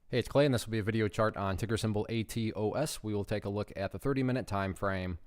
Hey, it's Clay, and this will be a video chart on ticker symbol ATOS. We will take a look at the 30-minute time frame.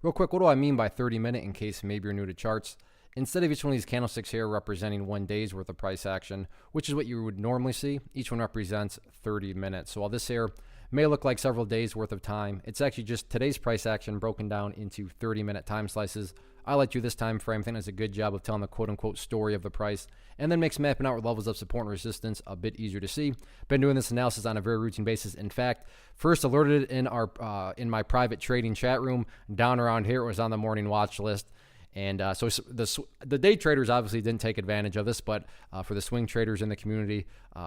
Real quick, what do I mean by 30-minute in case maybe you're new to charts? Instead of each one of these candlesticks here representing 1 day's worth of price action, which is what you would normally see, each one represents 30 minutes. So while this here may look like several days worth of time, it's actually just today's price action broken down into 30-minute time slices. I like you this time frame. I think it's a good job of telling the quote-unquote story of the price, and then makes mapping out levels of support and resistance a bit easier to see. Been doing this analysis on a very routine basis. In fact, first alerted in my private trading chat room down around here. It was on the morning watch list. And so the day traders obviously didn't take advantage of this, but for the swing traders in the community,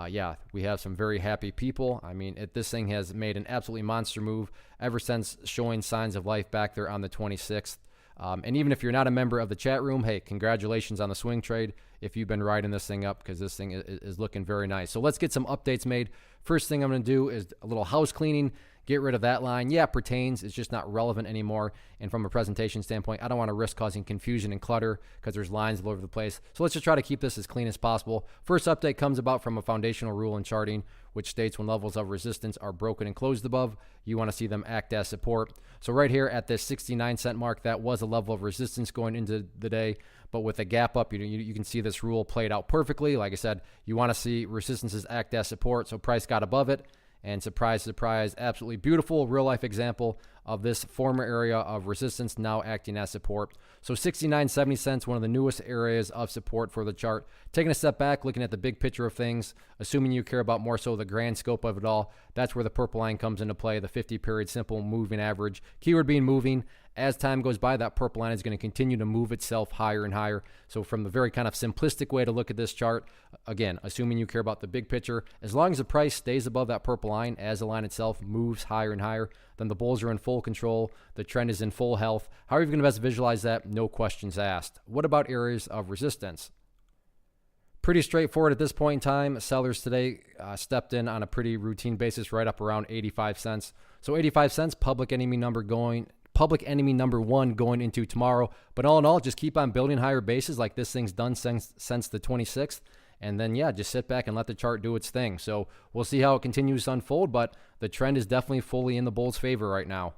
yeah, we have some very happy people. I mean, this thing has made an absolutely monster move ever since showing signs of life back there on the 26th. And even if you're not a member of the chat room, hey, congratulations on the swing trade if you've been riding this thing up, because this thing is looking very nice. So let's get some updates made. First thing I'm going to do is a little house cleaning. Get rid of that line. Yeah, it pertains. It's just not relevant anymore. And from a presentation standpoint, I don't want to risk causing confusion and clutter because there's lines all over the place. So let's just try to keep this as clean as possible. First update comes about from a foundational rule in charting, which states when levels of resistance are broken and closed above, you want to see them act as support. So right here at this 69-cent mark, that was a level of resistance going into the day. But with a gap up, you can see this rule played out perfectly. Like I said, you want to see resistances act as support. So price got above it. And surprise, surprise, absolutely beautiful real-life example of this former area of resistance now acting as support. So 69.70 cents, one of the newest areas of support for the chart. Taking a step back, looking at the big picture of things, assuming you care about more so the grand scope of it all, that's where the purple line comes into play, the 50-period simple moving average. Keyword being moving. As time goes by, that purple line is going to continue to move itself higher and higher. So from the very kind of simplistic way to look at this chart, again, assuming you care about the big picture, as long as the price stays above that purple line as the line itself moves higher and higher, then the bulls are in full control. The trend is in full health. How are you going to best visualize that? No questions asked. What about areas of resistance? Pretty straightforward at this point in time. Sellers today stepped in on a pretty routine basis right up around 85 cents. So 85 cents, public enemy number one going into tomorrow. But all in all, just keep on building higher bases like this thing's done since the 26th. And then, yeah, just sit back and let the chart do its thing. So we'll see how it continues to unfold, but the trend is definitely fully in the bulls' favor right now.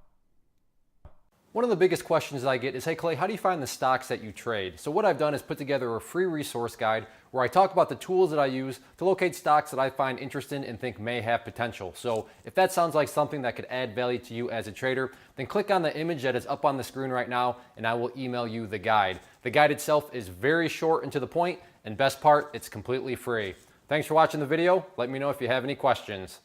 One of the biggest questions I get is, hey Clay, how do you find the stocks that you trade? So what I've done is put together a free resource guide where I talk about the tools that I use to locate stocks that I find interesting and think may have potential. So if that sounds like something that could add value to you as a trader, then click on the image that is up on the screen right now and I will email you the guide. The guide itself is very short and to the point, and best part, it's completely free. Thanks for watching the video. Let me know if you have any questions.